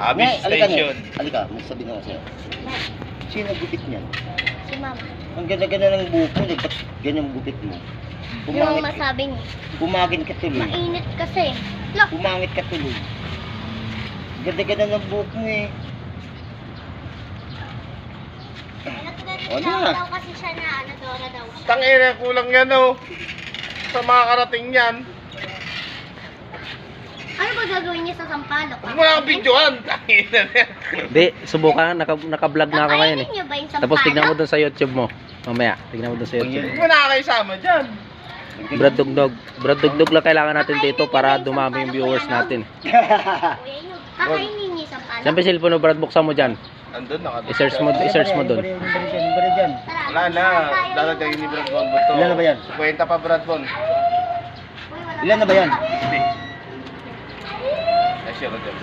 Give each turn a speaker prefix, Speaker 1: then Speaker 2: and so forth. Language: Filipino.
Speaker 1: Abis station.
Speaker 2: Halika, may sabihin ko sa'yo. Sino gupit niyan?
Speaker 3: Si Mama.
Speaker 2: Ang ganda-ganda ng buhok mo, ba't ganyan ang gupit mo?
Speaker 3: Yung masabi niya.
Speaker 2: Pumangit ka tuloy.
Speaker 3: Mainit kasi. Look.
Speaker 2: Pumangit ka tuloy. Ganda-ganda ng buhok mo eh. Wala.
Speaker 3: Daw kasi siya na Dora daw siya.
Speaker 1: Tangina, kulang yan oh. Sa mga karating yan.
Speaker 3: Ano ba gagawin niya sa Sampalok?
Speaker 1: Huwag mo na ang videoan. Tangina na yan.
Speaker 4: Hindi, subukan. Naka-vlog na ako ngayon eh.
Speaker 3: Kakainin niyo ba yung Sampalok?
Speaker 4: Tapos tignan mo dun sa YouTube mo. Mamaya, tignan mo dun sa YouTube.
Speaker 1: Huwag mo na kayo sama dyan.
Speaker 4: Brad Dugdog. Brad Dugdog lang kailangan natin dito para dumami yung viewers natin.
Speaker 3: Kakainin niyo yung Sampalok.
Speaker 4: Siyempre cellphone mo, Brad, buksan mo dyan.
Speaker 1: Andun,
Speaker 4: I-search mo dun.
Speaker 1: Wala na. Lalagay ni Brad Bon to.
Speaker 2: Ilan na ba yan?
Speaker 1: 50 pa Brad Bon.
Speaker 2: Ilan na ba yan?
Speaker 1: Hindi. Ay, siya ka dyan.